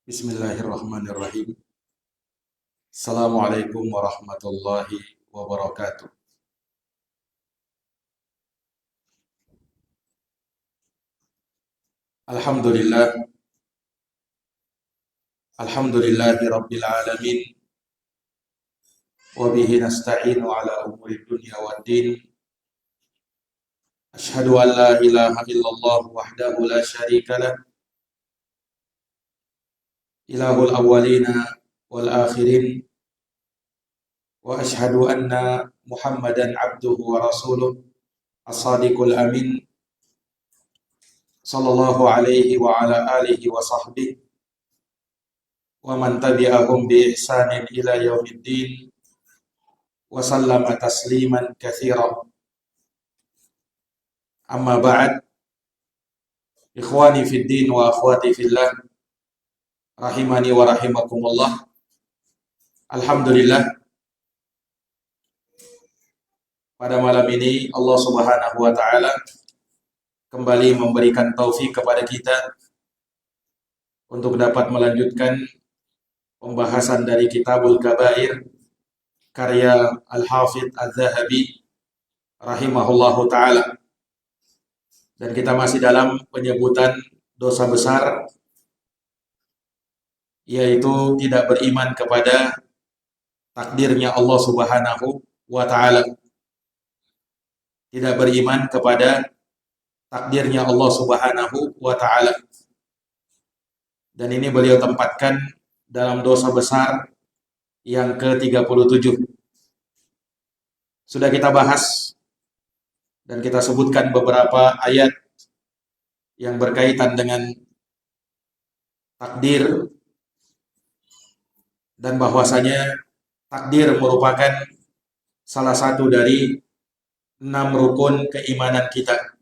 Bismillahirrahmanirrahim. Assalamualaikum warahmatullahi wabarakatuh. Alhamdulillah, alhamdulillahi rabbil alamin. Wa bihi nasta'inu ala umuri dunya waddin. Ashhadu an la ilaha illallah wahdahu la syarika lah. Ilahul awwalina wal akhirin. Wa ashhadu anna Muhammadan abduhu wa rasuluh as-sadiqul amin. Sallallahu alaihi wa ala alihi wa sahbihi wa man tabi'ahum bi ihsanin ila yaumiddin wa sallama tasliman katsiran. Amma ba'd. Ikhwani fid din wa akhwati fillah, rahimani wa rahimakumullah. Alhamdulillah, pada malam ini Allah Subhanahu wa taala kembali memberikan taufik kepada kita untuk dapat melanjutkan pembahasan dari Kitabul Kabair karya Al-Hafidz Az-Zahabi rahimahullahu taala. Dan kita masih dalam penyebutan dosa besar, yaitu tidak beriman kepada takdirnya Allah Subhanahu wa taala. Tidak beriman kepada takdirnya Allah Subhanahu wa taala. Dan ini beliau tempatkan dalam dosa besar yang ke-37. Sudah kita bahas dan kita sebutkan beberapa ayat yang berkaitan dengan takdir, dan bahwasanya takdir merupakan salah satu dari 6 rukun keimanan kita.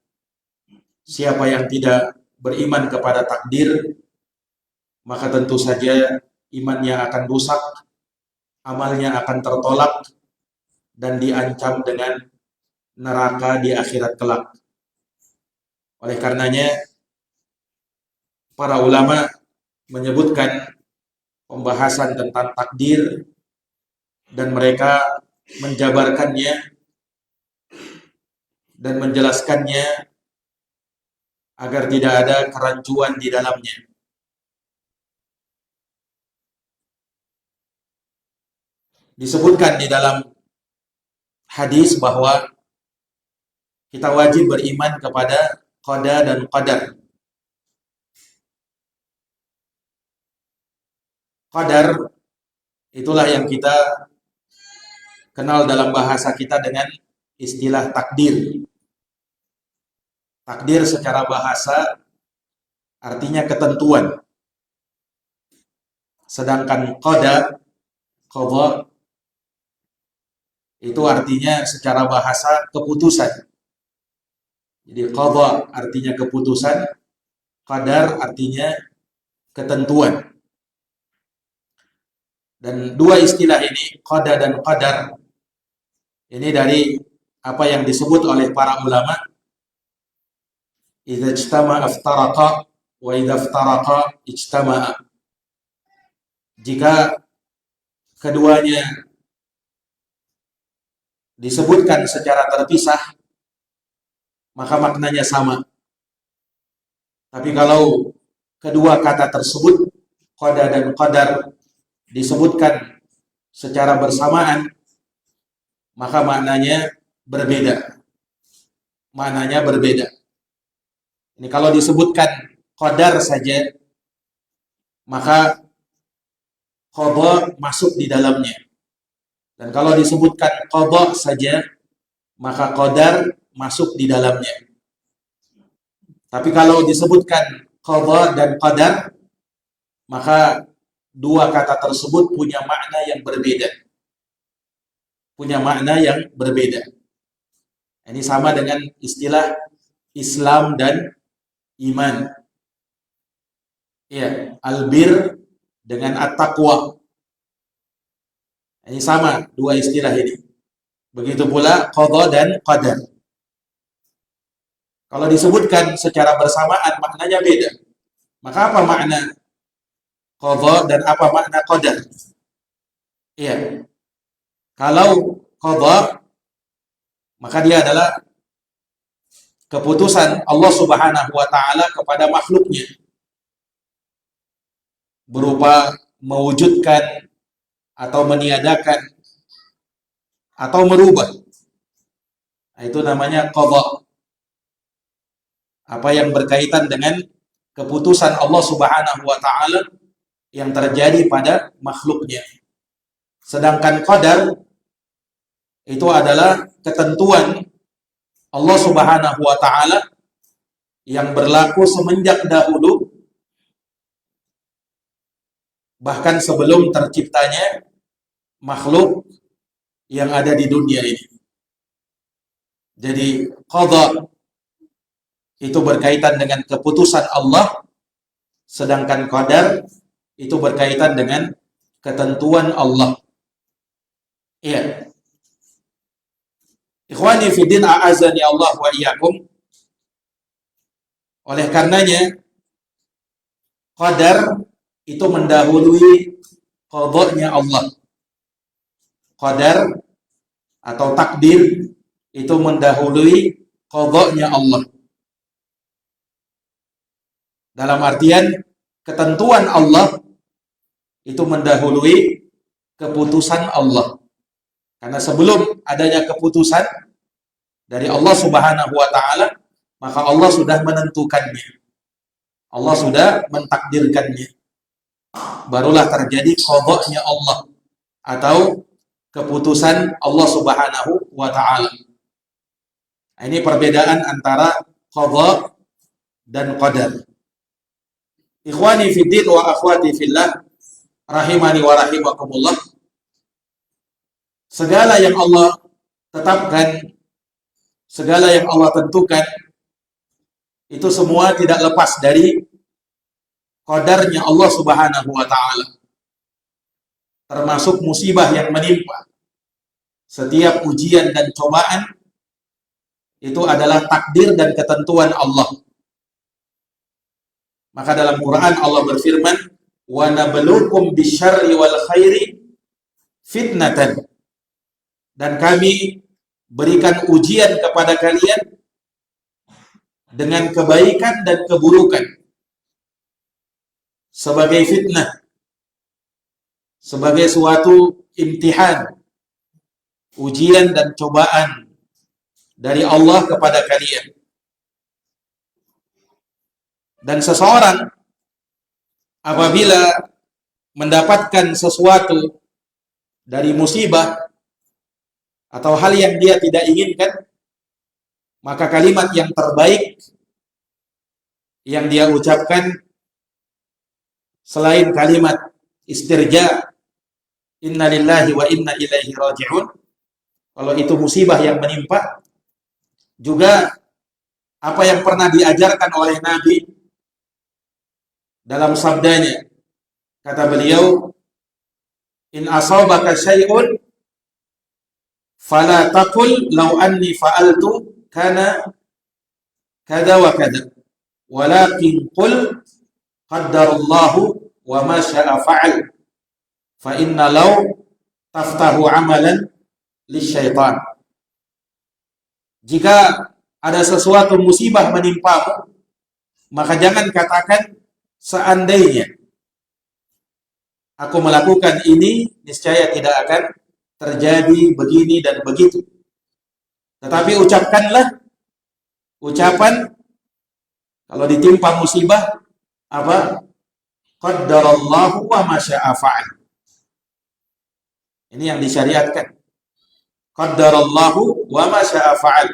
Siapa yang tidak beriman kepada takdir, maka tentu saja imannya akan rusak, amalnya akan tertolak, dan diancam dengan neraka di akhirat kelak. Oleh karenanya, para ulama menyebutkan pembahasan tentang takdir dan mereka menjabarkannya dan menjelaskannya agar tidak ada kerancuan di dalamnya. Disebutkan di dalam hadis bahwa kita wajib beriman kepada qada dan qadar. Qadar itulah yang kita kenal dalam bahasa kita dengan istilah takdir. Takdir secara bahasa artinya ketentuan. Sedangkan qada itu artinya secara bahasa keputusan. Jadi qada artinya keputusan, qadar artinya ketentuan. Dan dua istilah ini, qada dan qadar, ini dari apa yang disebut oleh para ulama, idza ijtama'a iftaraqa wa idza iftaraqa ijtama'a. Jika keduanya disebutkan secara terpisah, maka maknanya sama. Tapi kalau kedua kata tersebut, qada dan qadar, disebutkan secara bersamaan, maka maknanya berbeda. Maknanya berbeda. Ini kalau disebutkan qadar saja, maka qada masuk di dalamnya. Dan kalau disebutkan qada saja, maka qadar masuk di dalamnya. Tapi kalau disebutkan qada dan qadar, maka dua kata tersebut punya makna yang berbeda. Punya makna yang berbeda. Ini sama dengan istilah Islam dan iman. Ya, albir dengan at-taqwa. Ini sama dua istilah ini. Begitu pula qada dan qadar. Kalau disebutkan secara bersamaan maknanya beda. Maka apa makna qadha dan apa makna qadar. Iya. Kalau qadha maka dia adalah keputusan Allah Subhanahu wa taala kepada makhluknya berupa mewujudkan atau meniadakan atau merubah. Nah, itu namanya qadha. Apa yang berkaitan dengan keputusan Allah Subhanahu wa taala yang terjadi pada makhluknya. Sedangkan qadar itu adalah ketentuan Allah Subhanahu wa taala yang berlaku semenjak dahulu, bahkan sebelum terciptanya makhluk yang ada di dunia ini. Jadi qadha itu berkaitan dengan keputusan Allah, sedangkan qadar itu berkaitan dengan ketentuan Allah. Iya. Ikhwani fiddin a'azani Allah wa iyyakum. Oleh karenanya qadar itu mendahului qadanya Allah. Qadar atau takdir itu mendahului qadanya Allah. Dalam artian ketentuan Allah itu mendahului keputusan Allah. Karena sebelum adanya keputusan dari Allah Subhanahu wa taala, maka Allah sudah menentukannya. Allah sudah mentakdirkannya. Barulah terjadi qadanya Allah atau keputusan Allah Subhanahu wa taala. Ini perbedaan antara qadha dan qadar. Ikhwani fiddin wa akhwati fillah, rahimani wa rahimakumullah. Segala yang Allah tetapkan, segala yang Allah tentukan, itu semua tidak lepas dari qadarnya Allah Subhanahu wa taala. Termasuk musibah yang menimpa. Setiap ujian dan cobaan itu adalah takdir dan ketentuan Allah. Maka dalam Quran Allah berfirman, "Wa nabluukum bisyarri wal khairi fitnatan." Dan kami berikan ujian kepada kalian dengan kebaikan dan keburukan sebagai fitnah, sebagai suatu imtihan, ujian dan cobaan dari Allah kepada kalian. Dan seseorang apabila mendapatkan sesuatu dari musibah atau hal yang dia tidak inginkan, maka kalimat yang terbaik yang dia ucapkan selain kalimat istirja, inna lillahi wa inna ilaihi raji'un, kalau itu musibah yang menimpa, juga apa yang pernah diajarkan oleh Nabi dalam sabdanya, kata beliau, in asabaka syai'un fala taqul law anni fa'altu kana kada wa kada, walakin qul qaddarallahu wa ma syaa fa'al, fa inna law taftahu amalan lisyaitan. Jika ada sesuatu musibah menimpamu, maka jangan katakan seandainya aku melakukan ini, niscaya tidak akan terjadi begini dan begitu. Tetapi ucapkanlah ucapan kalau ditimpa musibah apa? Qaddarallahu wa ma syaa fa'al. Ini yang disyariatkan. Qaddarallahu wa ma syaa fa'al.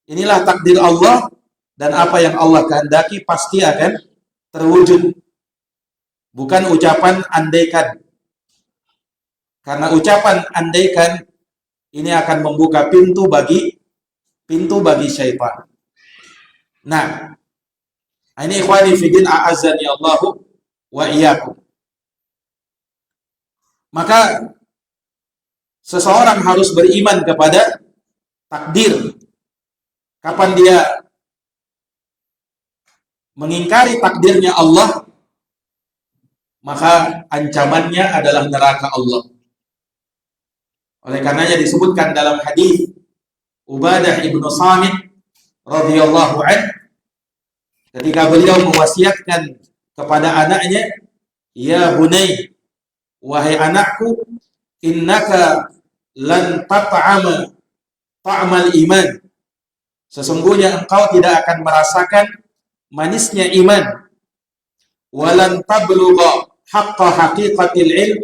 Inilah takdir Allah, dan apa yang Allah kehendaki pasti akan terwujud. Bukan ucapan andaikan. Karena ucapan andaikan ini akan membuka pintu bagi syaitan. Nah, ini ikhwani fiddin a'azzani Allahu wa iyyakum. Maka seseorang harus beriman kepada takdir. Kapan dia mengingkari takdirnya Allah, maka ancamannya adalah neraka Allah. Oleh karenanya disebutkan dalam hadis Ubadah ibnu Samit radhiyallahu anhu, ketika beliau mewasiatkan kepada anaknya, ya bunai, wahai anakku, innaka lan tat'ama ta'mal iman, sesungguhnya engkau tidak akan merasakan manisnya iman, walan tablugha haqqa haqiqatil ilm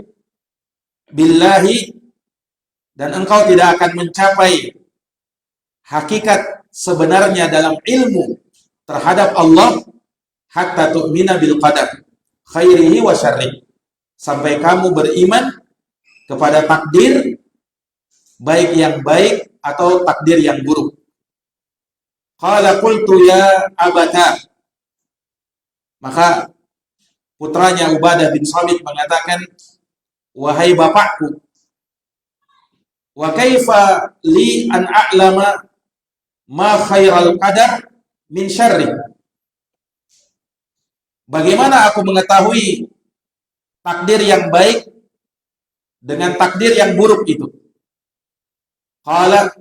billahi, dan engkau tidak akan mencapai hakikat sebenarnya dalam ilmu terhadap Allah, hatta tu'mina bil qadar khairihi wa syarrihi, sampai kamu beriman kepada takdir, baik yang baik atau takdir yang buruk. Qala qultu ya abata, maka putranya Ubadah bin Samit mengatakan, wahai bapakku, wa kaifa li an a'lama ma khairal qadar min syarri, bagaimana aku mengetahui takdir yang baik dengan takdir yang buruk itu? Qala,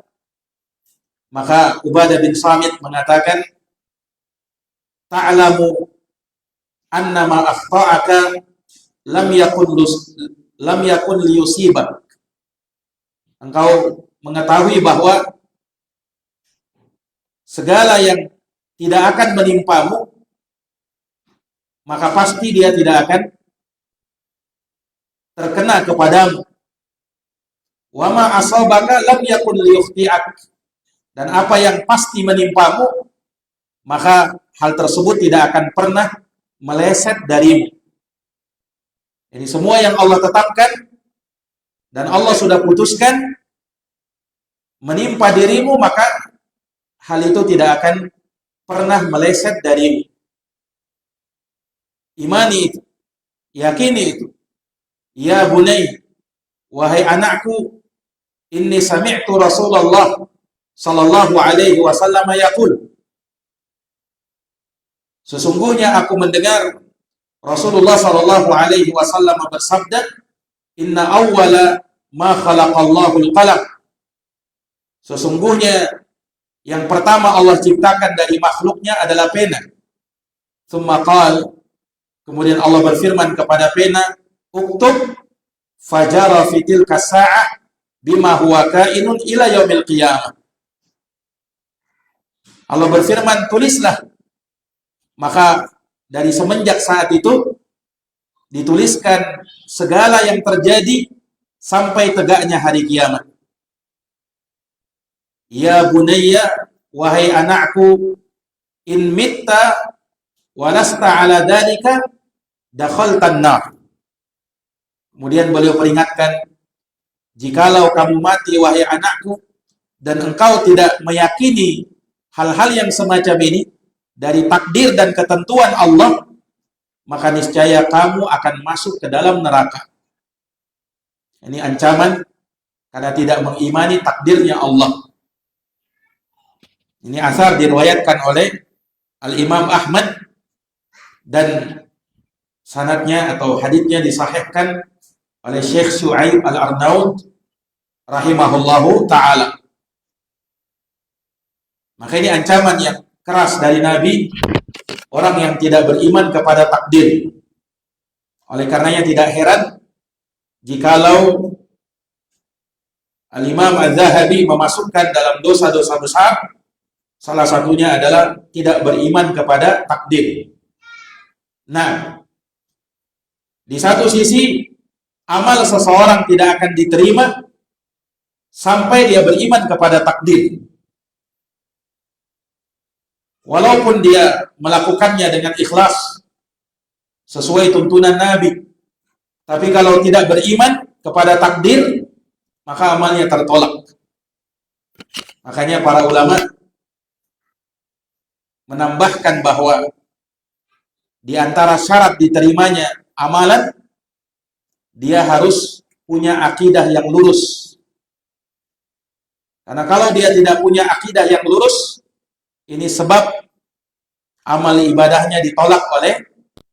maka Ubadah bin Samit mengatakan, ta'lamu anna ma akhta'aka lam yakun liyusibak, engkau mengetahui bahwa segala yang tidak akan menimpamu, maka pasti dia tidak akan terkena kepadamu. Wa ma asabaka lam yakun liyukhti'ak, dan apa yang pasti menimpamu, maka hal tersebut tidak akan pernah meleset darimu. Ini semua yang Allah tetapkan dan Allah sudah putuskan menimpa dirimu, maka hal itu tidak akan pernah meleset darimu. Imani itu, yakini itu. Ya bunai, wahai anakku, inni sami'tu Rasulullah sallallahu alaihi wasallam yaqul, sesungguhnya aku mendengar Rasulullah sallallahu alaihi wasallam bersabda, inna awwala ma khalaqallahu al-qalam, sesungguhnya yang pertama Allah ciptakan dari makhluknya adalah pena. Tsumma qala, kemudian Allah berfirman kepada pena, uktub, fajara fi tilka sa'ah bima huwa kainun ila yaumil qiyamah. Allah berfirman, tulislah. Maka dari semenjak saat itu dituliskan segala yang terjadi sampai tegaknya hari kiamat. Ya bunayya, wahai anakku, in mitta walasta ala dalika dakhaltan nar. Kemudian beliau peringatkan, jikalau kamu mati wahai anakku dan engkau tidak meyakini hal-hal yang semacam ini dari takdir dan ketentuan Allah, maka niscaya kamu akan masuk ke dalam neraka. Ini ancaman karena tidak mengimani takdirnya Allah. Ini asar diriwayatkan oleh Al-Imam Ahmad dan sanadnya atau haditsnya disahihkan oleh Syekh Syu'aib Al-Arnaud rahimahullahu ta'ala. Maka ini ancaman yang keras dari Nabi, orang yang tidak beriman kepada takdir. Oleh karenanya tidak heran jikalau Al-Imam Az-Zahabi memasukkan dalam dosa-dosa besar, salah satunya adalah tidak beriman kepada takdir. Nah, di satu sisi amal seseorang tidak akan diterima sampai dia beriman kepada takdir. Walaupun dia melakukannya dengan ikhlas sesuai tuntunan Nabi, tapi kalau tidak beriman kepada takdir, maka amalnya tertolak. Makanya para ulama menambahkan bahwa di antara syarat diterimanya amalan, dia harus punya akidah yang lurus. Karena kalau dia tidak punya akidah yang lurus, ini sebab amal ibadahnya ditolak oleh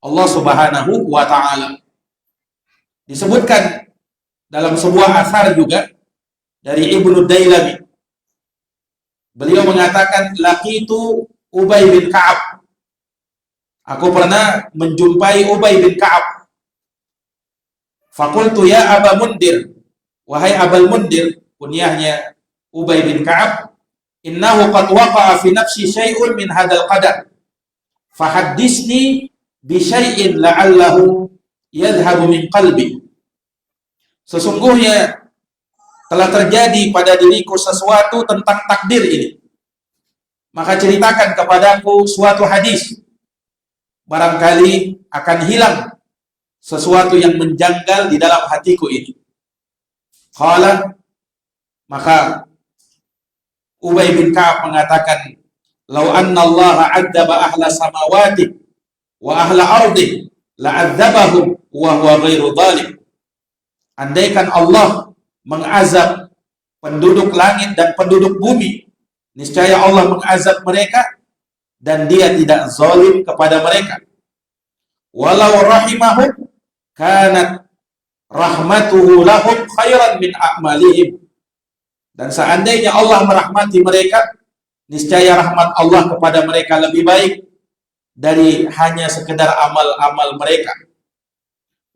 Allah Subhanahu wa ta'ala. Disebutkan dalam sebuah asar juga dari Ibnu Dailami. Beliau mengatakan, laqitu Ubay bin Ka'ab. Aku pernah menjumpai Ubay bin Ka'ab. Fakultu ya Aba Mundir, wahai Abal Mundir, kunyahnya Ubay bin Ka'ab, innahu qad waqa'a fi nafsi syai'un min hadal qadar. Fahaddisni bi syai'in la'allahu yadhhabu min qalbi. Sesungguhnya telah terjadi pada diriku sesuatu tentang takdir ini. Maka ceritakan kepadaku suatu hadis. Barangkali akan hilang sesuatu yang menjanggal di dalam hatiku ini. Qala, maka Ubay bin Ka'ab mengatakan, "Lau anna Allah 'adzaba ahla samawati wa ahla ardi la'adzabahum wa huwa ghairu dhalim." Andaikan Allah mengazab penduduk langit dan penduduk bumi, niscaya Allah mengazab mereka dan dia tidak zalim kepada mereka. Walau rahimahum kanat rahmatuhu lahum khairan min a'malihim. Dan seandainya Allah merahmati mereka, niscaya rahmat Allah kepada mereka lebih baik dari hanya sekedar amal-amal mereka.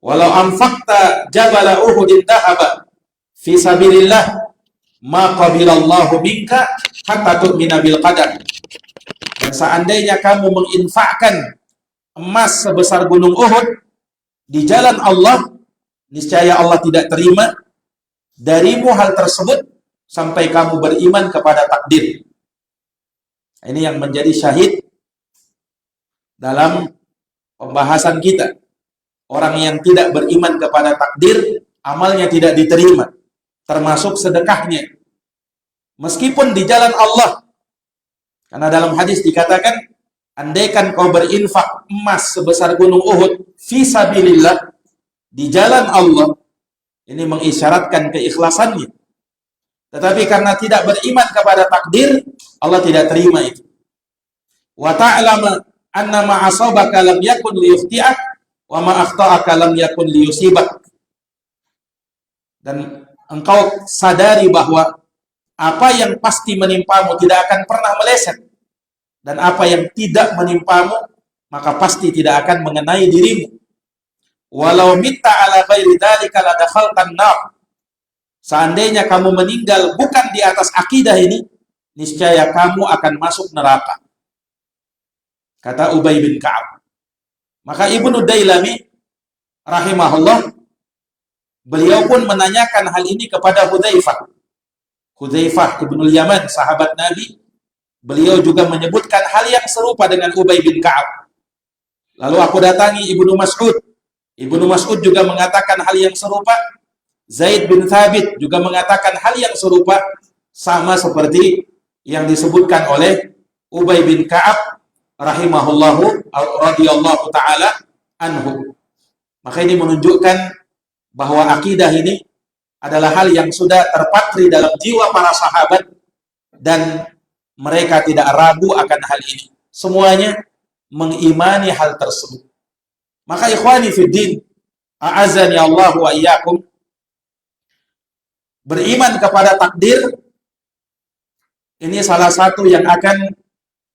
Walau anfaqta jabala Uhudin dhahaba fi sabilillah ma qabilallahu minka hatta tu'mina bil qadar. Dan seandainya kamu menginfakkan emas sebesar gunung Uhud di jalan Allah, niscaya Allah tidak terima darimu hal tersebut sampai kamu beriman kepada takdir. Ini yang menjadi syahid dalam pembahasan kita. Orang yang tidak beriman kepada takdir, amalnya tidak diterima, termasuk sedekahnya. Meskipun di jalan Allah. Karena dalam hadis dikatakan, andaikan kau berinfak emas sebesar gunung Uhud fi sabilillah, di jalan Allah, ini mengisyaratkan keikhlasannya. Tetapi karena tidak beriman kepada takdir, Allah tidak terima itu. Wa ta'lama anna ma asabaka lam yakun liyukhti'ak wa ma akhta'aka lam yakun liyusibak. Dan engkau sadari bahwa apa yang pasti menimpamu tidak akan pernah meleset, dan apa yang tidak menimpamu maka pasti tidak akan mengenai dirimu. Walau mitta ala ghairi dzalika la dakhaltan nar. Seandainya kamu meninggal bukan di atas akidah ini, niscaya kamu akan masuk neraka. Kata Ubay bin Ka'ab. Maka Ibnu Dailami rahimahullah, beliau pun menanyakan hal ini kepada Hudzaifah. Hudzaifah ibnul Yaman, sahabat Nabi, beliau juga menyebutkan hal yang serupa dengan Ubay bin Ka'ab. Lalu aku datangi Ibnu Mas'ud. Ibnu Mas'ud juga mengatakan hal yang serupa. Zaid bin Thabit juga mengatakan hal yang serupa, sama seperti yang disebutkan oleh Ubay bin Ka'ab rahimahullahu radhiyallahu taala anhu. Maka ini menunjukkan bahwa akidah ini adalah hal yang sudah terpatri dalam jiwa para sahabat dan mereka tidak ragu akan hal ini. Semuanya mengimani hal tersebut. Maka ikhwani fiddin, a'azani Allah wa iyyakum, beriman kepada takdir ini salah satu yang akan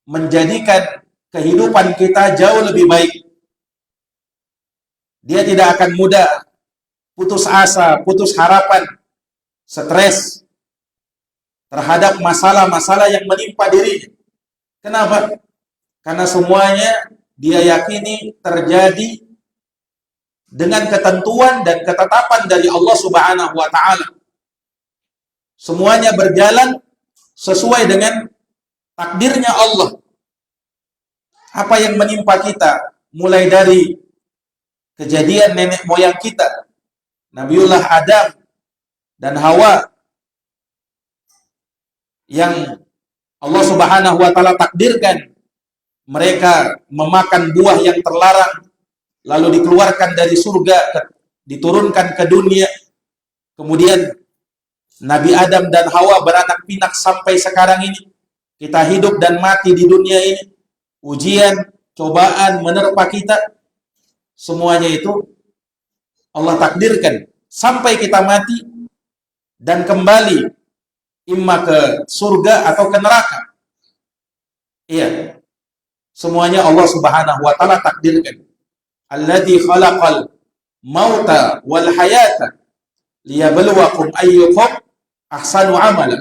menjadikan kehidupan kita jauh lebih baik. Dia tidak akan mudah putus asa, putus harapan, stres terhadap masalah-masalah yang menimpa dirinya. Kenapa? Karena semuanya dia yakini terjadi dengan ketentuan dan ketetapan dari Allah Subhanahu wa taala. Semuanya berjalan sesuai dengan takdirnya Allah. Apa yang menimpa kita, mulai dari kejadian nenek moyang kita, Nabiullah Adam dan Hawa, yang Allah Subhanahu wa taala takdirkan mereka memakan buah yang terlarang, lalu dikeluarkan dari surga, diturunkan ke dunia. Kemudian Nabi Adam dan Hawa beranak pinak sampai sekarang ini. Kita hidup dan mati di dunia ini. Ujian, cobaan menerpa kita. Semuanya itu Allah takdirkan sampai kita mati dan kembali imma ke surga atau ke neraka. Iya. Semuanya Allah Subhanahu wa taala takdirkan. Alladzi khalaqal mauta wal hayata liyabluwakum ayyukum ahsanu amala.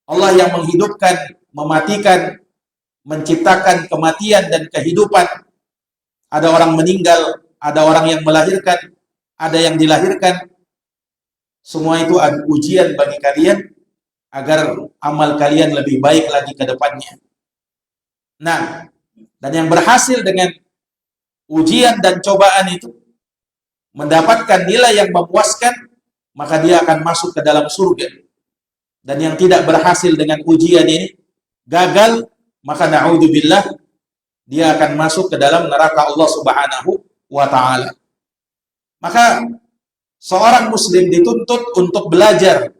Allah yang menghidupkan, mematikan, menciptakan kematian dan kehidupan. Ada orang meninggal, ada orang yang melahirkan, ada yang dilahirkan. Semua itu ujian bagi kalian agar amal kalian lebih baik lagi ke depannya. Nah, dan yang berhasil dengan ujian dan cobaan itu mendapatkan nilai yang memuaskan, maka dia akan masuk ke dalam surga. Dan yang tidak berhasil dengan ujian ini, gagal, maka na'udzubillah, dia akan masuk ke dalam neraka Allah Subhanahu wa ta'ala. Maka seorang muslim dituntut untuk belajar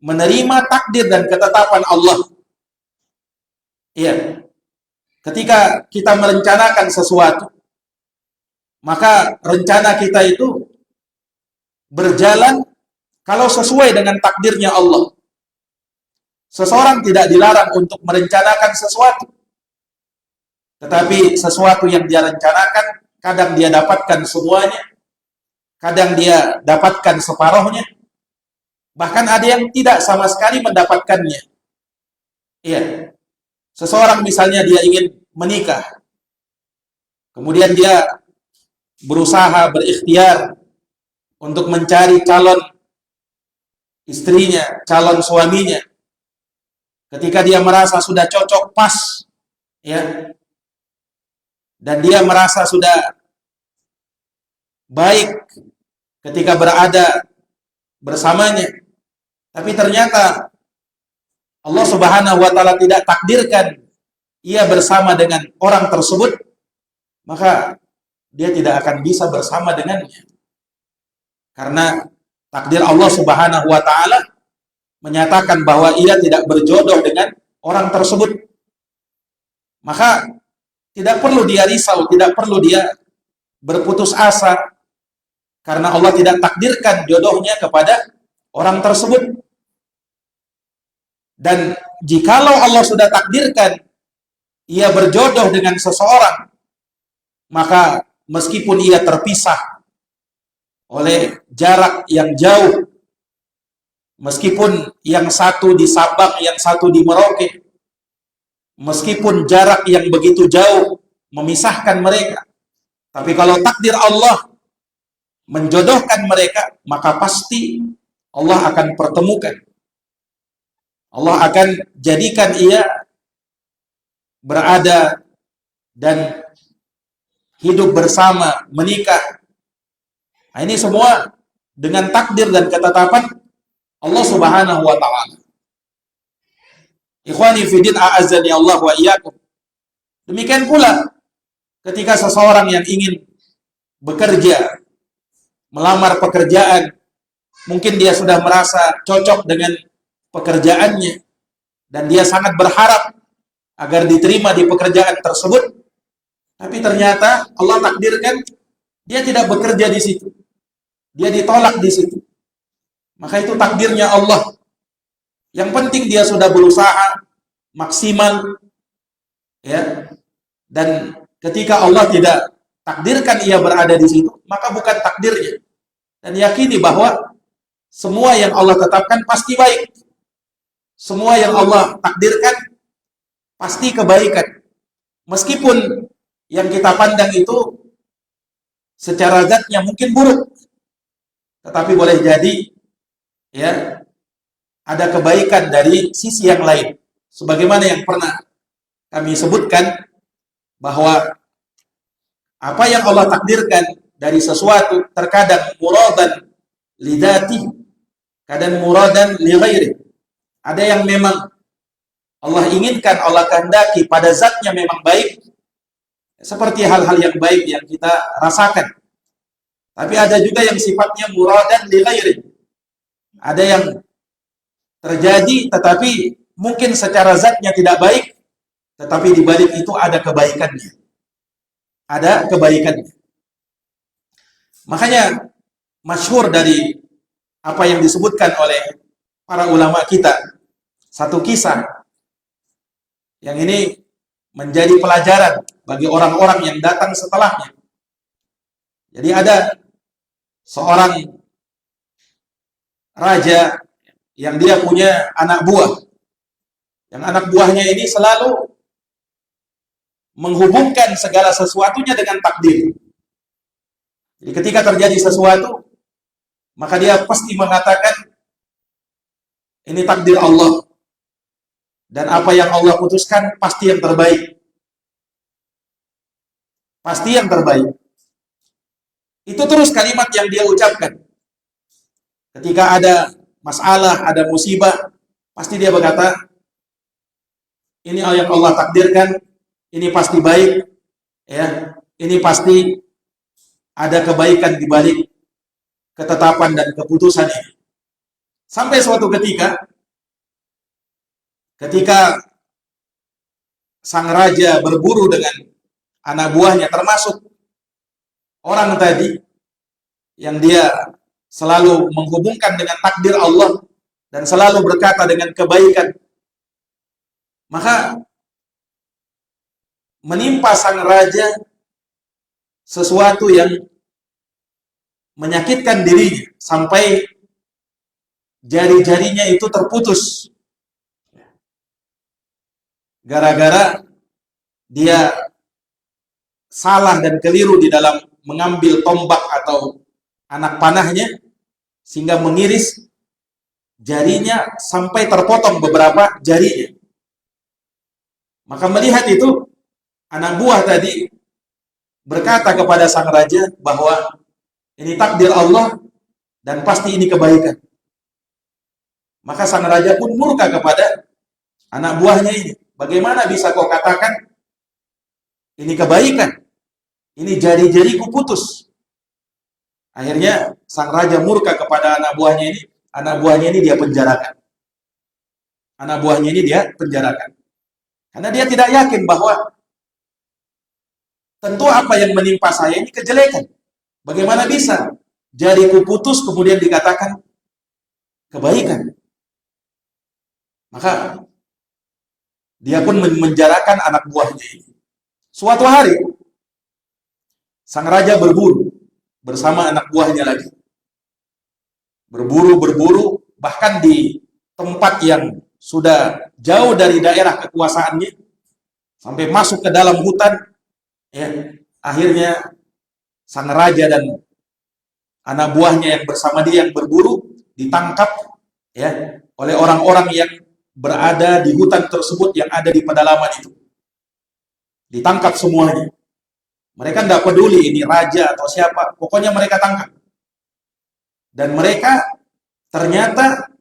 menerima takdir dan ketetapan Allah. Iya. Ketika kita merencanakan sesuatu, maka rencana kita itu berjalan kalau sesuai dengan takdirnya Allah. Seseorang tidak dilarang untuk merencanakan sesuatu. Tetapi sesuatu yang dia rencanakan, kadang dia dapatkan semuanya, kadang dia dapatkan separuhnya, bahkan ada yang tidak sama sekali mendapatkannya. Iya. Seseorang misalnya dia ingin menikah, kemudian dia berusaha, berikhtiar untuk mencari calon istrinya, calon suaminya. Ketika dia merasa sudah cocok, pas, ya, dan dia merasa sudah baik ketika berada bersamanya, tapi ternyata Allah Subhanahu wa ta'ala tidak takdirkan ia bersama dengan orang tersebut, maka dia tidak akan bisa bersama dengannya. Karena takdir Allah Subhanahu wa ta'ala menyatakan bahwa ia tidak berjodoh dengan orang tersebut. Maka tidak perlu dia risau, tidak perlu dia berputus asa, karena Allah tidak takdirkan jodohnya kepada orang tersebut. Dan jikalau Allah sudah takdirkan ia berjodoh dengan seseorang, maka meskipun ia terpisah oleh jarak yang jauh, meskipun yang satu di Sabang, yang satu di Merauke, meskipun jarak yang begitu jauh memisahkan mereka, tapi kalau takdir Allah menjodohkan mereka, maka pasti Allah akan pertemukan. Allah akan jadikan ia berada dan hidup bersama, menikah. Nah, ini semua dengan takdir dan ketetapan Allah Subhanahu wa ta'ala. Ikhwani fiddin, a'azzani Allah wa iyyakum. Demikian pula ketika seseorang yang ingin bekerja, melamar pekerjaan, mungkin dia sudah merasa cocok dengan pekerjaannya dan dia sangat berharap agar diterima di pekerjaan tersebut, tapi ternyata Allah takdirkan dia tidak bekerja di situ, dia ditolak di situ. Maka itu takdirnya Allah. Yang penting dia sudah berusaha maksimal, ya. Dan ketika Allah tidak takdirkan ia berada di situ, maka bukan takdirnya. Dan yakini bahwa semua yang Allah tetapkan pasti baik. Semua yang Allah takdirkan pasti kebaikan. Meskipun yang kita pandang itu secara zatnya mungkin buruk, tetapi boleh jadi, ya, ada kebaikan dari sisi yang lain. Sebagaimana yang pernah kami sebutkan, bahwa apa yang Allah takdirkan dari sesuatu terkadang muradan lidati, kadang muradan li ghairi. Ada yang memang Allah inginkan, Allah kehendaki, pada zatnya memang baik, seperti hal-hal yang baik yang kita rasakan. Tapi ada juga yang sifatnya muradan li ghairi. Ada yang terjadi tetapi mungkin secara zatnya tidak baik, tetapi di balik itu ada kebaikannya. Ada kebaikannya. Makanya masyhur dari apa yang disebutkan oleh para ulama kita. Satu kisah yang ini menjadi pelajaran bagi orang-orang yang datang setelahnya. Jadi ada seorang raja yang dia punya anak buah. Yang anak buahnya ini selalu menghubungkan segala sesuatunya dengan takdir. Jadi ketika terjadi sesuatu, maka dia pasti mengatakan, ini takdir Allah. Dan apa yang Allah putuskan pasti yang terbaik. Pasti yang terbaik. Itu terus kalimat yang dia ucapkan. Ketika ada masalah, ada musibah, pasti dia berkata, ini yang Allah takdirkan, ini pasti baik, ya. Ini pasti ada kebaikan di balik ketetapan dan keputusan ini. Sampai suatu ketika sang raja berburu dengan anak buahnya, termasuk orang tadi yang dia selalu menghubungkan dengan takdir Allah dan selalu berkata dengan kebaikan, maka menimpa sang raja sesuatu yang menyakitkan dirinya sampai jari-jarinya itu terputus gara-gara dia salah dan keliru di dalam mengambil tombak atau anak panahnya sehingga mengiris jarinya sampai terpotong beberapa jarinya. Maka melihat itu, anak buah tadi berkata kepada sang raja bahwa ini takdir Allah dan pasti ini kebaikan. Maka sang raja pun murka kepada anak buahnya ini. Bagaimana bisa kau katakan ini kebaikan? Ini jari-jariku putus. Akhirnya sang raja murka kepada anak buahnya ini. Anak buahnya ini dia penjarakan. Anak buahnya ini dia penjarakan. Karena dia tidak yakin bahwa tentu apa yang menimpa saya ini kejelekan. Bagaimana bisa jariku putus kemudian dikatakan kebaikan? Maka dia pun menjarakan anak buahnya ini. Suatu hari, sang raja berburu bersama anak buahnya lagi. Berburu, bahkan di tempat yang sudah jauh dari daerah kekuasaannya, sampai masuk ke dalam hutan, ya. Akhirnya sang raja dan anak buahnya yang bersama dia yang berburu ditangkap, ya, oleh orang-orang yang berada di hutan tersebut yang ada di pedalaman itu. Ditangkap semuanya. Mereka tidak peduli ini raja atau siapa, pokoknya mereka tangkap. Dan mereka ternyata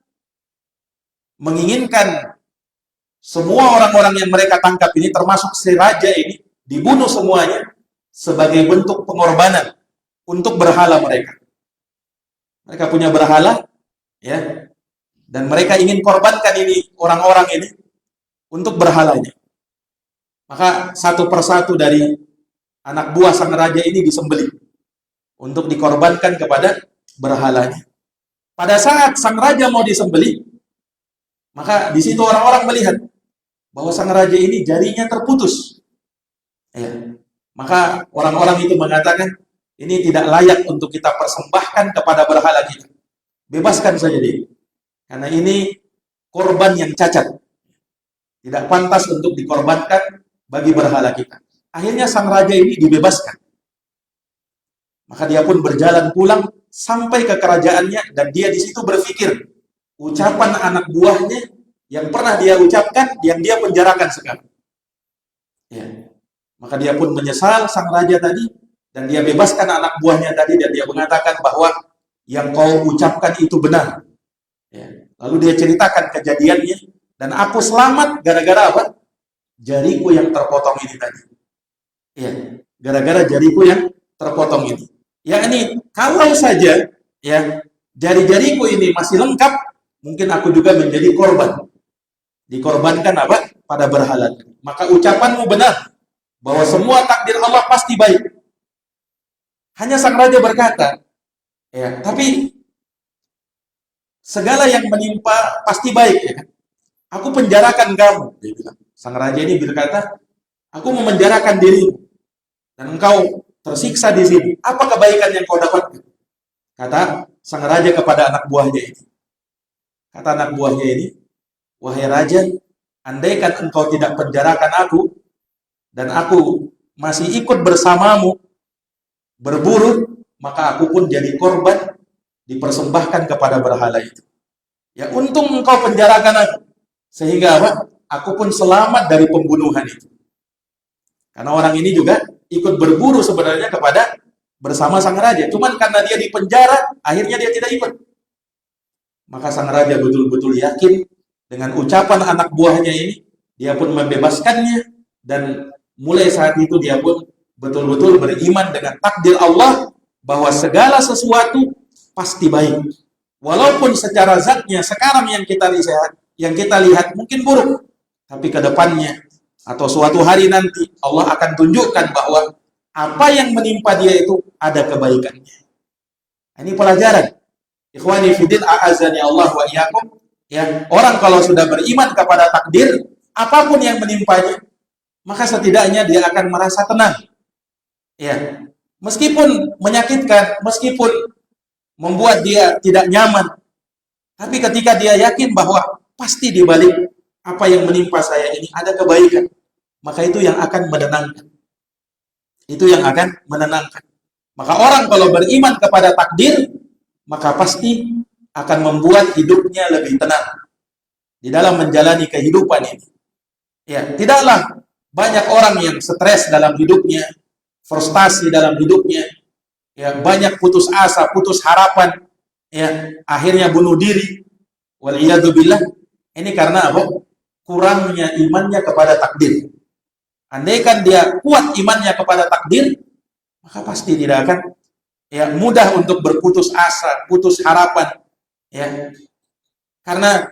menginginkan semua orang-orang yang mereka tangkap ini, termasuk si raja ini, dibunuh semuanya sebagai bentuk pengorbanan untuk berhala mereka. Mereka punya berhala, ya, dan mereka ingin korbankan ini orang-orang ini untuk berhalanya. Maka satu persatu dari anak buah sang raja ini disembelih untuk dikorbankan kepada berhalanya. Pada saat sang raja mau disembelih, maka di situ orang-orang melihat bahwa sang raja ini jarinya terputus. Ya. Maka orang-orang itu mengatakan, ini tidak layak untuk kita persembahkan kepada berhala kita. Bebaskan saja dia. Karena ini korban yang cacat. Tidak pantas untuk dikorbankan bagi berhala kita. Akhirnya sang raja ini dibebaskan. Maka dia pun berjalan pulang sampai ke kerajaannya dan dia di situ berpikir, ucapan anak buahnya yang pernah dia ucapkan, yang dia penjarakan sekarang. Ya. Maka dia pun menyesal sang raja tadi, dan dia bebaskan anak buahnya tadi, dan dia mengatakan bahwa yang kau ucapkan itu benar. Ya. Lalu dia ceritakan kejadiannya, dan aku selamat gara-gara apa? Jariku yang terpotong ini tadi. Ya. Gara-gara jariku yang terpotong ini. Ya ini, kalau saja ya jari-jariku ini masih lengkap, mungkin aku juga menjadi korban. Dikorbankan apa? Pada berhala. Maka ucapanmu benar, bahwa semua takdir Allah pasti baik. Hanya sang raja berkata, Ya, tapi segala yang menimpa pasti baik, ya kan? Aku penjarakan kamu, dia bilang. Sang raja ini berkata, aku memenjarakan dirimu dan engkau tersiksa di sini. Apa kebaikan yang kau dapatkan? Kata sang raja kepada anak buahnya ini. Kata anak buahnya ini, wahai raja, andaikan engkau tidak penjarakan aku dan aku masih ikut bersamamu berburu, maka aku pun jadi korban dipersembahkan kepada berhala itu. Ya untung engkau penjarakan aku, sehingga apa? Aku pun selamat dari pembunuhan itu. Karena orang ini juga ikut berburu sebenarnya kepada bersama sang raja. Cuman karena dia di penjara, akhirnya dia tidak ikut. Maka sang raja betul-betul yakin dengan ucapan anak buahnya ini, dia pun membebaskannya, dan mulai saat itu dia pun betul-betul beriman dengan takdir Allah bahwa segala sesuatu pasti baik. Walaupun secara zatnya sekarang yang kita lihat mungkin buruk, tapi ke depannya atau suatu hari nanti Allah akan tunjukkan bahwa apa yang menimpa dia itu ada kebaikannya. Ini pelajaran. Ikhwani fiddin a'azani Allah wa iyyakum. Ya, orang kalau sudah beriman kepada takdir, apapun yang menimpanya, maka setidaknya dia akan merasa tenang. Ya. Meskipun menyakitkan, meskipun membuat dia tidak nyaman, tapi ketika dia yakin bahwa pasti di balik apa yang menimpa saya ini ada kebaikan, maka itu yang akan menenangkan. Itu yang akan menenangkan. Maka orang kalau beriman kepada takdir, maka pasti akan membuat hidupnya lebih tenang di dalam menjalani kehidupan ini. Ya, tidaklah banyak orang yang stres dalam hidupnya, frustasi dalam hidupnya, ya, banyak putus asa, putus harapan, ya, akhirnya bunuh diri. Waliyadzubillah. Ini karena apa? Kurangnya imannya kepada takdir. Andaikan dia kuat imannya kepada takdir, maka pasti tidak akan mudah untuk berputus asa, putus harapan, ya. Karena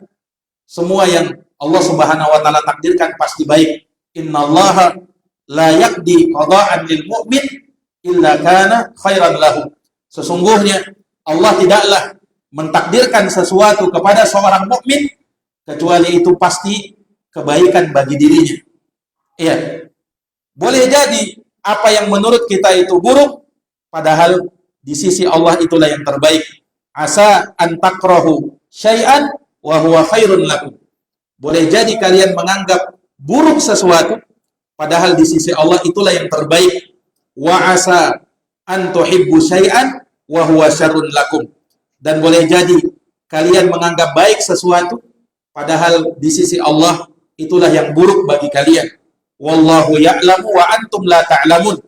semua yang Allah Subhanahu wa taala takdirkan pasti baik. Innallaha la yaqdi qada'an lil mu'min illa kana khairan lahu. Sesungguhnya Allah tidaklah mentakdirkan sesuatu kepada seorang mukmin kecuali itu pasti kebaikan bagi dirinya. Iya. Boleh jadi apa yang menurut kita itu buruk, padahal di sisi Allah itulah yang terbaik. Asa an takrahu syai'an wa huwa khairun lakum. Boleh jadi kalian menganggap buruk sesuatu, padahal di sisi Allah itulah yang terbaik. Wa asa an tuhibbu syai'an wa huwa syarrun lakum. Dan boleh jadi kalian menganggap baik sesuatu, padahal di sisi Allah itulah yang buruk bagi kalian. Wallahu ya'lamu wa antum la ta'lamun.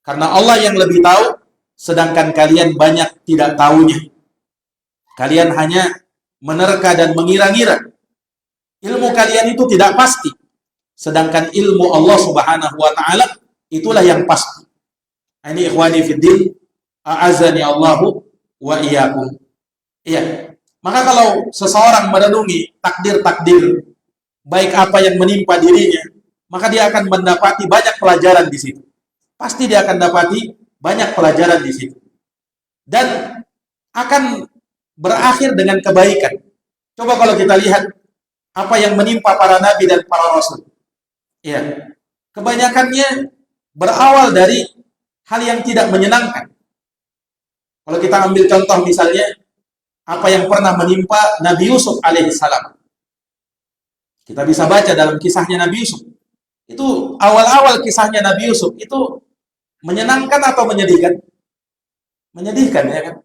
Karena Allah yang lebih tahu, sedangkan kalian banyak tidak tahunya. Kalian hanya menerka dan mengira-ngira. Ilmu kalian itu tidak pasti. Sedangkan ilmu Allah Subhanahu wa taala itulah yang pasti. Ini ikhwani fiddin, a'azani Allahu wa iyyakum. Iya. Maka kalau seseorang merenungi takdir-takdir baik apa yang menimpa dirinya, maka dia akan mendapati banyak pelajaran di situ. Pasti dia akan dapati banyak pelajaran di situ. Dan akan berakhir dengan kebaikan. Coba kalau kita lihat apa yang menimpa para nabi dan para rasul. Ya. Kebanyakannya berawal dari hal yang tidak menyenangkan. Kalau kita ambil contoh misalnya apa yang pernah menimpa Nabi Yusuf alaihissalam. Kita bisa baca dalam kisahnya Nabi Yusuf. Itu awal-awal kisahnya Nabi Yusuf itu menyenangkan atau menyedihkan? Menyedihkan, ya kan?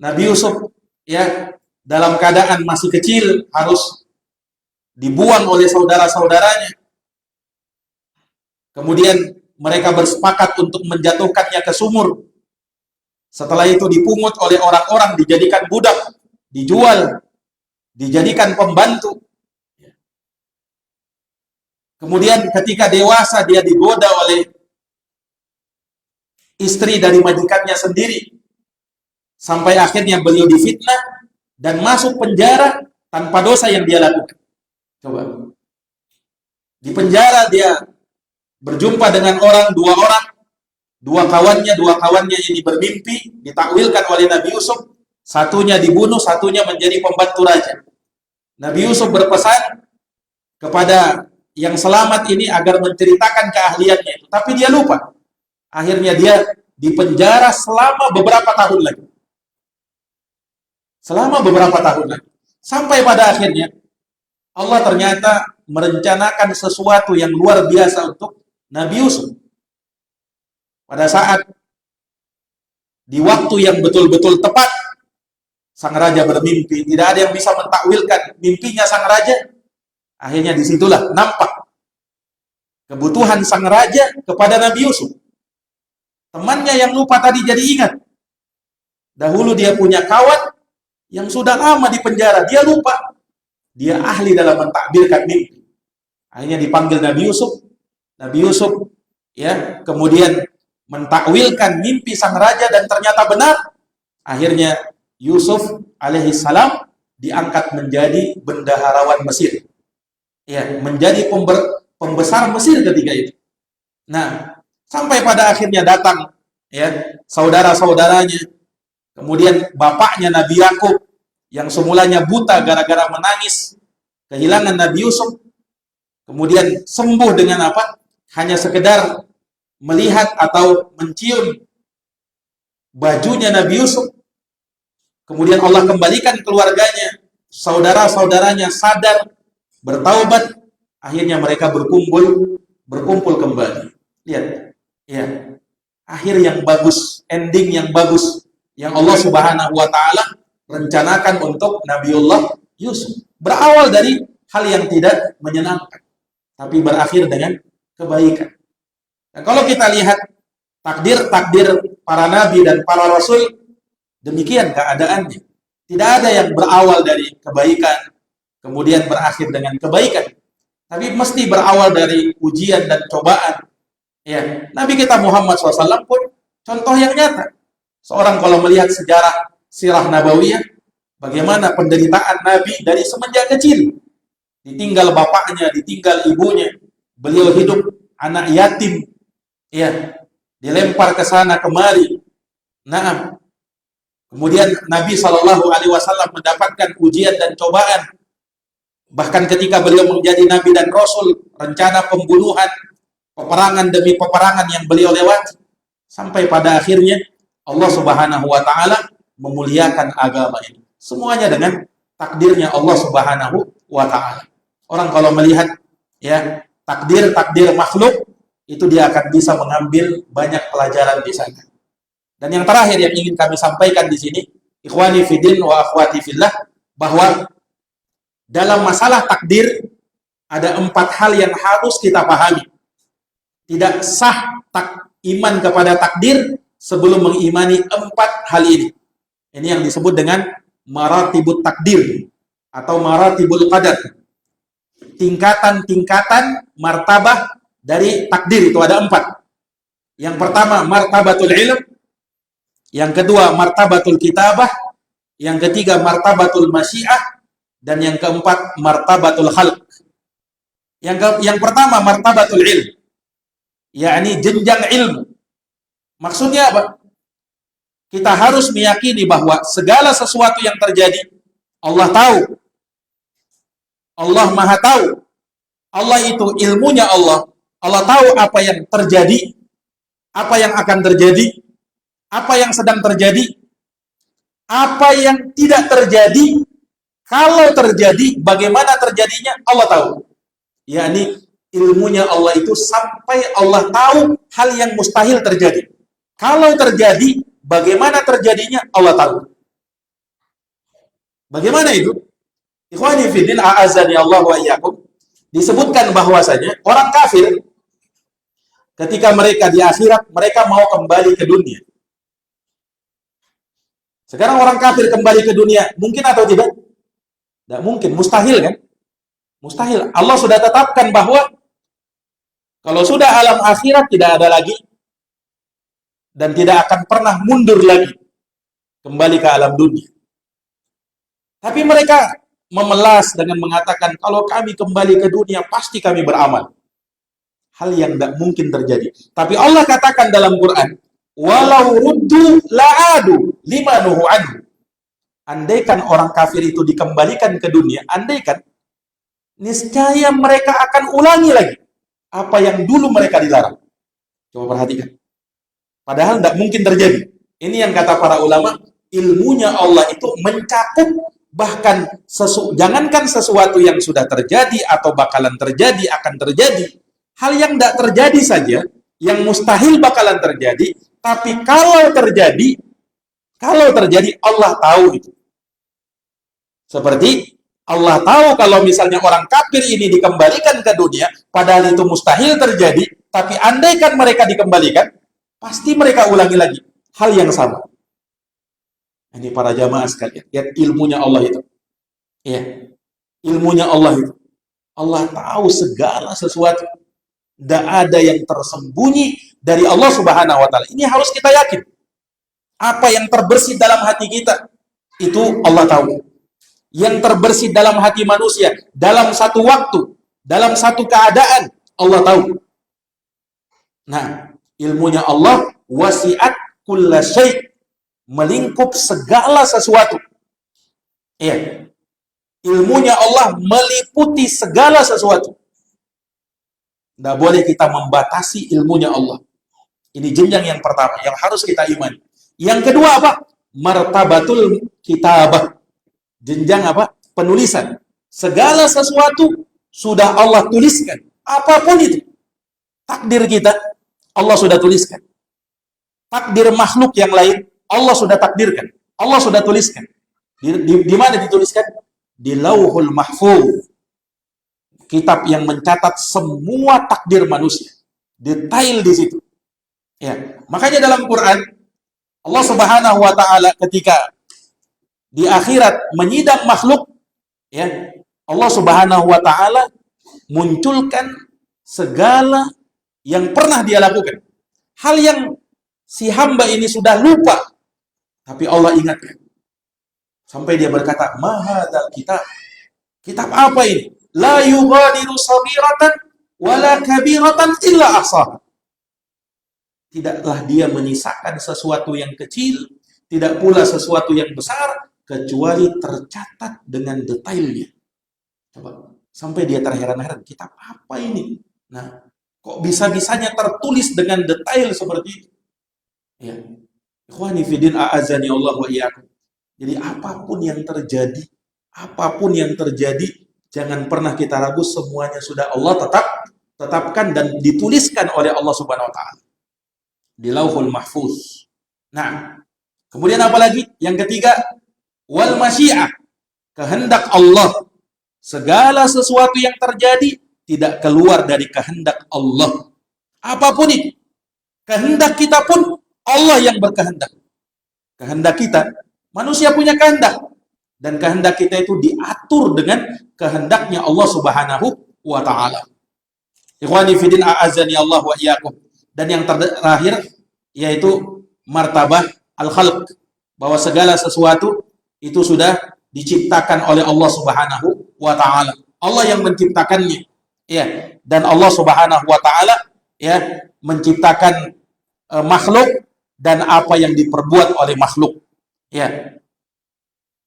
Nabi Yusuf ya dalam keadaan masih kecil harus dibuang oleh saudara-saudaranya. Kemudian mereka bersepakat untuk menjatuhkannya ke sumur. Setelah itu dipungut oleh orang-orang, dijadikan budak, dijual, dijadikan pembantu. Kemudian ketika dewasa dia digoda oleh istri dari majikannya sendiri. Sampai akhirnya beliau difitnah dan masuk penjara tanpa dosa yang dia lakukan. Coba. Di penjara dia berjumpa dengan dua kawannya ini bermimpi, ditakwilkan oleh Nabi Yusuf Satunya dibunuh, satunya menjadi pembantu raja. Nabi Yusuf berpesan kepada yang selamat ini agar menceritakan keahliannya itu, tapi dia lupa. Akhirnya dia dipenjara selama beberapa tahun lagi. Selama beberapa tahun lagi. Sampai pada akhirnya Allah ternyata merencanakan sesuatu yang luar biasa untuk Nabi Yusuf. Pada saat di waktu yang betul-betul tepat, sang raja bermimpi. Tidak ada yang bisa mentakwilkan mimpinya sang raja. Akhirnya disitulah nampak kebutuhan sang raja kepada Nabi Yusuf. Temannya yang lupa tadi jadi ingat. Dahulu dia punya kawan yang sudah lama di penjara. Dia lupa. Dia ahli dalam mentakbirkan mimpi. Akhirnya dipanggil Nabi Yusuf. Nabi Yusuf ya kemudian mentakwilkan mimpi sang raja dan ternyata benar. Akhirnya Yusuf alaihissalam diangkat menjadi bendaharawan Mesir. Ya, menjadi pembesar Mesir ketika itu. Nah, sampai pada akhirnya datang ya saudara-saudaranya, kemudian bapaknya Nabi Yakub yang semulanya buta gara-gara menangis kehilangan Nabi Yusuf, kemudian sembuh dengan apa? Hanya sekedar melihat atau mencium bajunya Nabi Yusuf. Kemudian Allah kembalikan keluarganya, saudara-saudaranya sadar, bertaubat, akhirnya mereka berkumpul kembali. Lihat, ya, akhir yang bagus, ending yang bagus, yang Allah Subhanahu wa Ta'ala rencanakan untuk Nabiullah Yusuf. Berawal dari hal yang tidak menyenangkan, tapi berakhir dengan kebaikan. Nah, kalau kita lihat takdir para nabi dan para rasul, demikian keadaannya. Tidak ada yang berawal dari kebaikan, kemudian berakhir dengan kebaikan. Tapi mesti berawal dari ujian dan cobaan. Ya, Nabi kita Muhammad SAW pun contoh yang nyata. Seorang kalau melihat sejarah sirah nabawiyah, bagaimana penderitaan Nabi dari semenjak kecil. Ditinggal bapaknya, ditinggal ibunya. Beliau hidup anak yatim. Ya, dilempar ke sana kemari. Nah, kemudian Nabi SAW mendapatkan ujian dan cobaan. Bahkan ketika beliau menjadi Nabi dan Rasul, rencana pembunuhan, peperangan demi peperangan yang beliau lewati. Sampai pada akhirnya Allah Subhanahu wa Ta'ala memuliakan agama ini. Semuanya dengan takdirnya Allah Subhanahu wa Ta'ala. Orang kalau melihat ya takdir makhluk, itu dia akan bisa mengambil banyak pelajaran di sana. Dan yang terakhir yang ingin kami sampaikan di sini, ikhwani fiddin wa akhwati fillah, bahwa dalam masalah takdir ada 4 hal yang harus kita pahami. Tidak sah iman kepada takdir sebelum mengimani 4 hal ini. Ini yang disebut dengan maratibut takdir atau maratibul qadar. Tingkatan-tingkatan martabah dari takdir itu ada 4. Yang pertama martabatul ilm, yang kedua martabatul kitabah, yang ketiga martabatul masyiah, dan yang keempat martabatul khalq. Yang pertama martabatul ilm, yakni jenjang ilmu. Maksudnya apa? Kita harus meyakini bahwa segala sesuatu yang terjadi Allah tahu. Allah Maha tahu. Allah itu ilmunya Allah. Allah tahu apa yang terjadi, apa yang akan terjadi, apa yang sedang terjadi, apa yang tidak terjadi. Kalau terjadi, bagaimana terjadinya Allah tahu. Yakni ilmunya Allah itu sampai Allah tahu hal yang mustahil terjadi. Kalau terjadi, bagaimana terjadinya Allah tahu. Bagaimana itu? Ikhwani fiddin a'azani Allah wa iyyakum. Disebutkan bahwasanya orang kafir ketika mereka di akhirat, mereka mau kembali ke dunia. Sekarang orang kafir kembali ke dunia, mungkin atau tidak? Tidak mungkin, mustahil kan? Mustahil. Allah sudah tetapkan bahwa kalau sudah alam akhirat tidak ada lagi dan tidak akan pernah mundur lagi kembali ke alam dunia. Tapi mereka memelas dengan mengatakan kalau kami kembali ke dunia pasti kami beramal. Hal yang tidak mungkin terjadi. Tapi Allah katakan dalam Quran, walau ruddu la'adu lima nuhu anhu. andaikan orang kafir itu dikembalikan ke dunia, andaikan, niscaya mereka akan ulangi lagi apa yang dulu mereka dilarang. Coba perhatikan. Padahal tidak mungkin terjadi. Ini yang kata para ulama, ilmunya Allah itu mencakup bahkan jangankan sesuatu yang sudah terjadi atau bakalan terjadi, akan terjadi, hal yang tidak terjadi saja, yang mustahil bakalan terjadi, tapi kalau terjadi Allah tahu itu. Seperti Allah tahu kalau misalnya orang kafir ini dikembalikan ke dunia, padahal itu mustahil terjadi, tapi andaikan mereka dikembalikan, pasti mereka ulangi lagi hal yang sama. Ini para jamaah sekalian, lihat ilmunya Allah itu. Ya, ilmunya Allah itu. Allah tahu segala sesuatu. Tidak ada yang tersembunyi dari Allah Subhanahu wa Ta'ala. Ini harus kita yakin. Apa yang terbersih dalam hati kita, itu Allah tahu. Yang terbersih dalam hati manusia, dalam satu waktu, dalam satu keadaan, Allah tahu. Nah, ilmunya Allah wasi'at kulla syai', melingkup segala sesuatu. Iya. Ilmunya Allah meliputi segala sesuatu. Tidak boleh kita membatasi ilmunya Allah. Ini jenjang yang pertama yang harus kita imani. Yang kedua apa? Martabatul kitabah. Jenjang apa? Penulisan. Segala sesuatu sudah Allah tuliskan. Apapun itu. Takdir kita Allah sudah tuliskan. Takdir makhluk yang lain Allah sudah takdirkan. Allah sudah tuliskan. Di mana dituliskan? Di Lauhul Mahfuz. Kitab yang mencatat semua takdir manusia. Detail di situ. Ya, makanya dalam Quran Allah Subhanahu wa Ta'ala ketika di akhirat menyidang makhluk, ya, Allah Subhanahu wa Ta'ala munculkan segala yang pernah dia lakukan. Hal yang si hamba ini sudah lupa, tapi Allah ingatkan. Sampai dia berkata, "Mahadzal kitab." Kitab apa ini? La yughadiru saghiratan wala kabiratan illa ahsaha. Tidaklah dia menyisakan sesuatu yang kecil, tidak pula sesuatu yang besar, kecuali tercatat dengan detailnya. Coba, sampai dia terheran-heran, kitab apa ini? Nah, kok bisa-bisanya tertulis dengan detail seperti itu? Ya. Ikhwani fiddin a'azani Allah wa iyyakum. Jadi apapun yang terjadi, jangan pernah kita ragu, semuanya sudah Allah tetapkan dan dituliskan oleh Allah Subhanahu wa Ta'ala di Lauhul Mahfuz. Nah, kemudian apa lagi? Yang ketiga, wal masyiah, kehendak Allah. Segala sesuatu yang terjadi tidak keluar dari kehendak Allah. Apapun itu, kehendak kita pun Allah yang berkehendak. Kehendak kita, manusia punya kehendak. Dan kehendak kita itu diatur dengan kehendaknya Allah Subhanahu wa Ta'ala. Ikhwani fiddin a'azani Allah wa iyyakum. Dan yang terakhir yaitu martabah al-khalq, bahwa segala sesuatu itu sudah diciptakan oleh Allah Subhanahu wa Ta'ala. Allah yang menciptakannya. Ya, dan Allah Subhanahu wa Ta'ala ya menciptakan makhluk dan apa yang diperbuat oleh makhluk. Ya.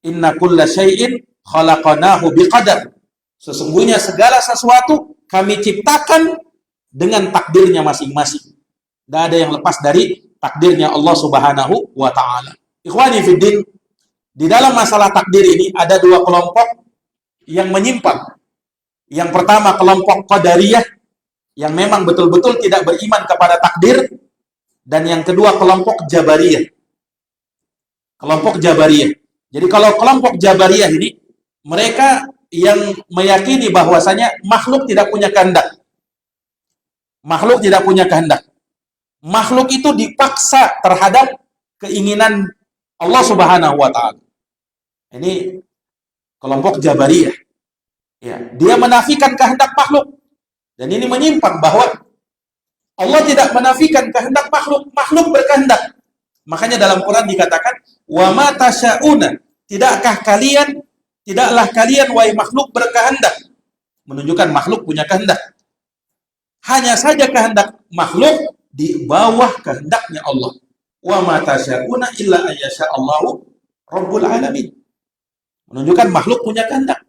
Inna kulla syai'in khalaqanahu biqadar. Sesungguhnya segala sesuatu kami ciptakan dengan takdirnya masing-masing. Tidak ada yang lepas dari takdirnya Allah Subhanahu wa Ta'ala. Ikhwani fiddin, di dalam masalah takdir ini ada dua kelompok yang menyimpang. Yang pertama kelompok Qadariyah yang memang betul-betul tidak beriman kepada takdir, dan yang kedua kelompok Jabariyah. Kelompok Jabariyah. Jadi kalau kelompok Jabariyah ini, mereka yang meyakini bahwasanya makhluk tidak punya kehendak. Makhluk tidak punya kehendak. Makhluk itu dipaksa terhadap keinginan Allah Subhanahu wa Ta'ala. Ini kelompok Jabariyah. Ya, dia menafikan kehendak makhluk. Dan ini menyimpang bahwa Allah tidak menafikan kehendak makhluk. Makhluk berkehendak. Makanya dalam Quran dikatakan, "Wa ma tasya'una", tidaklah kalian wahai makhluk berkehendak. Menunjukkan makhluk punya kehendak. Hanya saja kehendak makhluk di bawah kehendaknya Allah. Wa ma tasya'una illa ayyasha Allahu rabbul alamin. menunjukkan makhluk punya kehendak.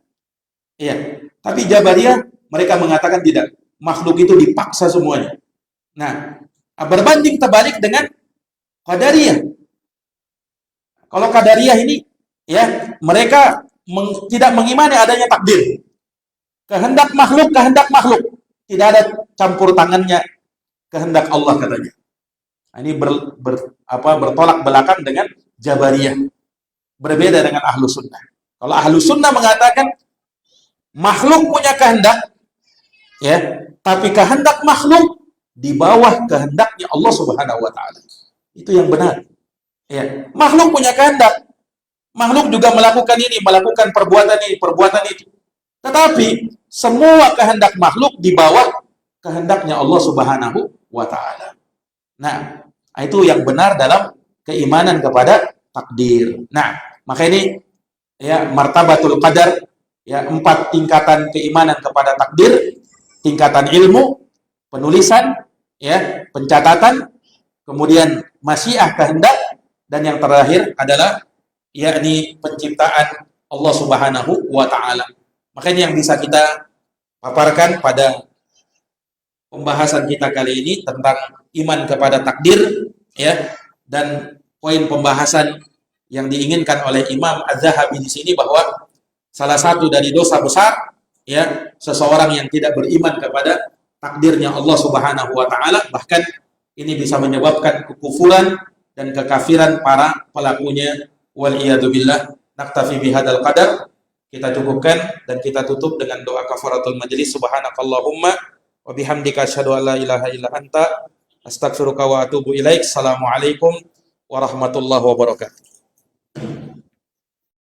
Iya. Tapi Jabariyah mereka mengatakan tidak. Makhluk itu dipaksa semuanya. Nah, berbanding terbalik dengan Qadariyah. Kalau Qadariyah ini ya, mereka tidak mengimani adanya takdir. Kehendak makhluk. Tidak ada campur tangannya kehendak Allah katanya. Ini bertolak belakang dengan Jabariyah. Berbeda dengan Ahlu Sunnah. Kalau Ahlu Sunnah mengatakan makhluk punya kehendak, ya, tapi kehendak makhluk di bawah kehendaknya Allah Subhanahu wa taala. Itu yang benar. Ya, makhluk punya kehendak. Makhluk juga melakukan ini, melakukan perbuatan ini, perbuatan itu. Tetapi semua kehendak makhluk di bawah kehendaknya Allah Subhanahu wa taala. Nah, itu yang benar dalam keimanan kepada takdir. Nah, maka ini ya martabatul qadar, ya 4 tingkatan keimanan kepada takdir, tingkatan ilmu, penulisan, ya, pencatatan, kemudian masyiah kehendak, dan yang terakhir adalah yakni penciptaan Allah Subhanahu wa taala. Makanya yang bisa kita paparkan pada pembahasan kita kali ini tentang iman kepada takdir, ya, dan poin pembahasan yang diinginkan oleh Imam Az-Zahabi di sini bahwa salah satu dari dosa besar, ya, seseorang yang tidak beriman kepada takdirnya Allah Subhanahu wa taala, bahkan ini bisa menyebabkan kekufuran dan kekafiran para pelakunya. Wal iyadu billah. Naktafi bihadzal qadar. Kita cukupkan dan kita tutup dengan doa kafaratul majlis. Subhanakallahumma wa bihamdika asyhadu an la ilaha illa anta astaghfiruka wa atubu ilaik. Assalamualaikum warahmatullahi wabarakatuh.